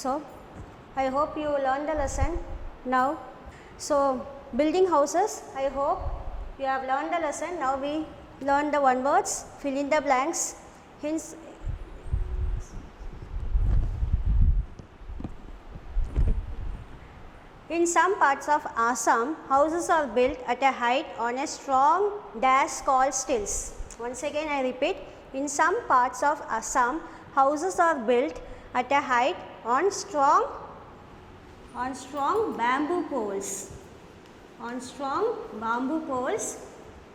So, I hope you learned the lesson now. So, building houses, I hope you have learned the lesson. Now, we learn the one words, fill in the blanks. Hence, in some parts of Assam, houses are built at a height on a strong dash called stilts. Once again I repeat, in some parts of Assam, houses are built at a height on strong bamboo poles. On strong bamboo poles,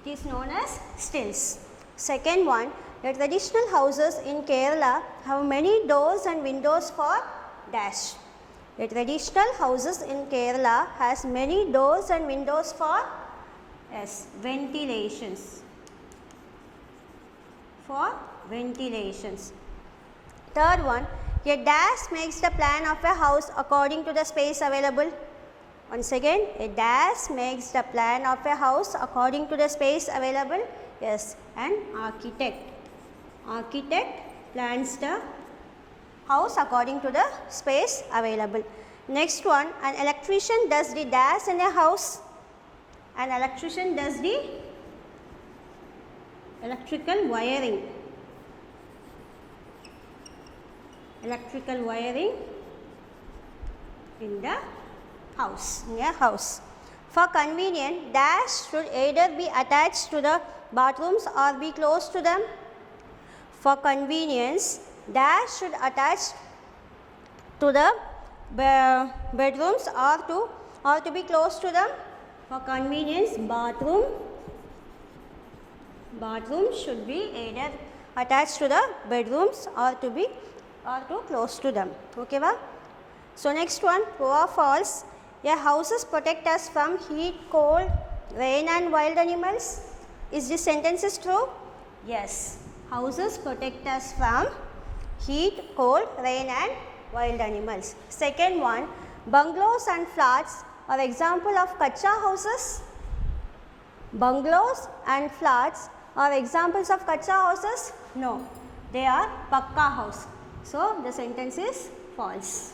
it is known as stilts. Second one, the traditional houses in Kerala have many doors and windows for dash. The traditional houses in Kerala has many doors and windows for ventilations. For ventilations. Third one, a dash makes the plan of a house according to the space available. Once again, a dash makes the plan of a house according to the space available. Yes, an architect. Architect plans the house according to the space available. Next one, an electrician does the dash in a house. An electrician does the electrical wiring. Electrical wiring in the house, in a house. For convenience, dash should either be attached to the bathrooms or be close to them. For convenience, dash should attach to the bedrooms or to be close to them. For convenience, bathroom should be either attached to the bedrooms or to close to them. Okay, va? So next one, true or false? Yeah, houses protect us from heat, cold, rain and wild animals. Is this sentence is true? Yes, houses protect us from heat, cold, rain and wild animals. Second one, bungalows and flats are example of kacha houses. Bungalows and flats are examples of kacha houses? No, they are pakka house. So, the sentence is false.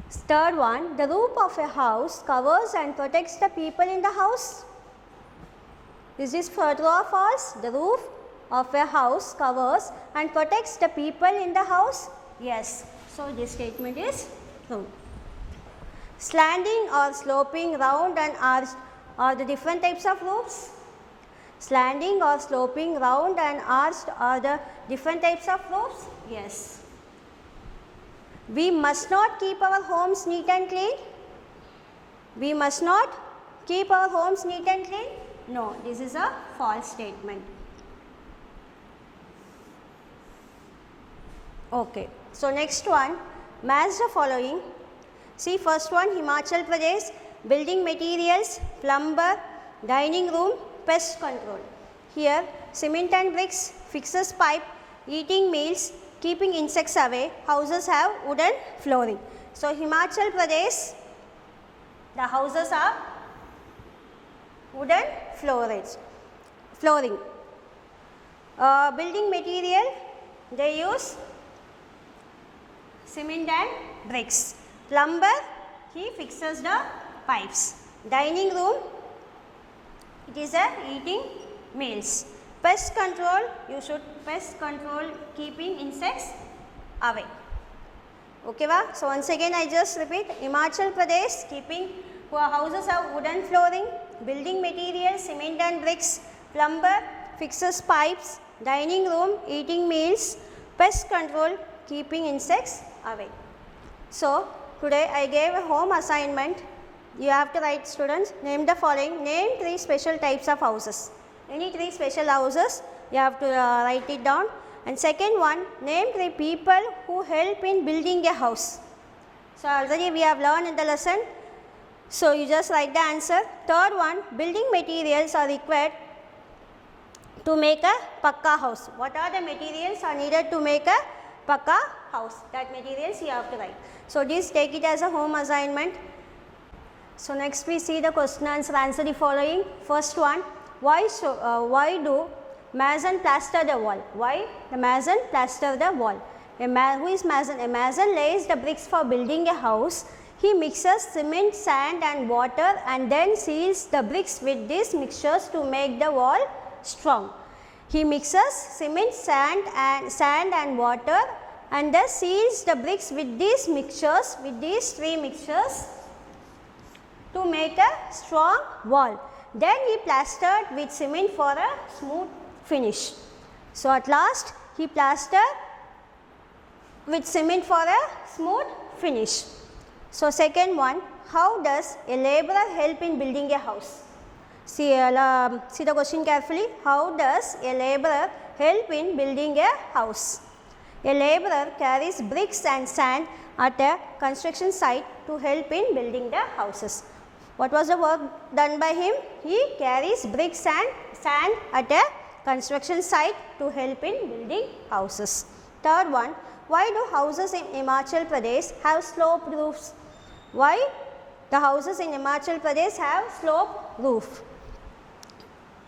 Third one, the roof of a house covers and protects the people in the house. Is this true or false? The roof of a house covers and protects the people in the house? Yes. So, this statement is true. Slanting or sloping, round and arched are the different types of roofs. Slanting or sloping, round and arched are the different types of roofs? Yes. We must not keep our homes neat and clean. We must not keep our homes neat and clean. No, this is a false statement. Okay. So, next one, match the following. See, first one, Himachal Pradesh, building materials, plumber, dining room, pest control. Here, cement and bricks, fixes pipe, eating meals, keeping insects away, houses have wooden flooring. So, Himachal Pradesh, the houses are wooden flooring. Building material, they use cement and bricks. Plumber, he fixes the pipes. Dining room, it is a eating meals. Pest control, you should pest control keeping insects away. Okay, va? So, once again I just repeat, Himachal Pradesh keeping houses have wooden flooring, building materials, cement and bricks, plumber fixes pipes, dining room eating meals, pest control keeping insects away. So, today I gave a home assignment. You have to write, students, name the following, name 3 special types of houses. Any 3 special houses, you have to write it down. And second one, name 3 people who help in building a house. So, already we have learned in the lesson. So, you just write the answer. Third one, building materials are required to make a pakka house. What are the materials are needed to make a pakka house? That materials you have to write. So, this take it as a home assignment. So, next we see the question answer the following. First one, why do mason plaster the wall? Why the mason plaster the wall? who is mason? A mason lays the bricks for building a house. He mixes cement, sand and water and then seals the bricks with these mixtures to make the wall strong. He mixes cement, sand and water and then seals the bricks with these mixtures, with these three mixtures to make a strong wall. Then he plastered with cement for a smooth finish. So, at last he plastered with cement for a smooth finish. So, second one, how does a laborer help in building a house? See the question carefully. How does a laborer help in building a house? A laborer carries bricks and sand at a construction site to help in building the houses. What was the work done by him? He carries bricks and sand at a construction site to help in building houses. Third one, why do houses in Himachal Pradesh have sloped roofs? Why the houses in Himachal Pradesh have sloped roof?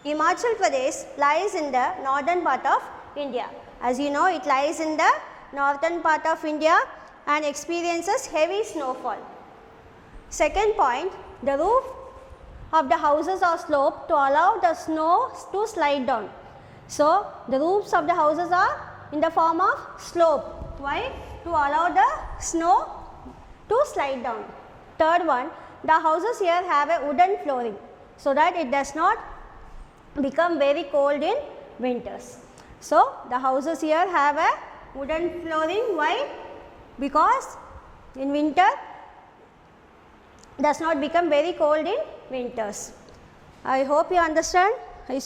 Himachal Pradesh lies in the northern part of India. As you know, it lies in the northern part of India and experiences heavy snowfall. Second point, the roof of the houses are sloped to allow the snow to slide down. So, the roofs of the houses are in the form of slope. Why? To allow the snow to slide down. Third one, the houses here have a wooden flooring so that it does not become very cold in winters. So, the houses here have a wooden flooring. Why? Because in winter does not become very cold in winters. I hope you understand.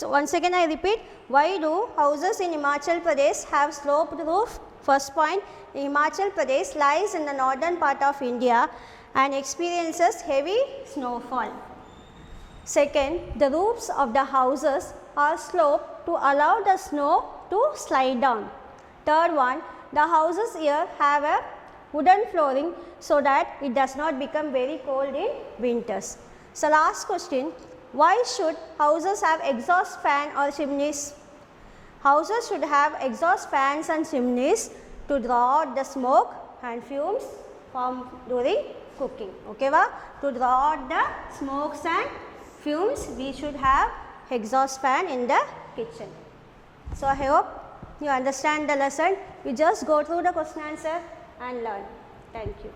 Once again I repeat, why do houses in Himachal Pradesh have sloped roof? First point, Himachal Pradesh lies in the northern part of India and experiences heavy snowfall. Second, the roofs of the houses are sloped to allow the snow to slide down. Third one, the houses here have a wooden flooring so that it does not become very cold in winters. So, last question, why should houses have exhaust fan or chimneys? Houses should have exhaust fans and chimneys to draw out the smoke and fumes formed during cooking. Okay, to draw out the smokes and fumes, we should have exhaust fan in the kitchen. So, I hope you understand the lesson. You just go through the question answer and learn. Thank you.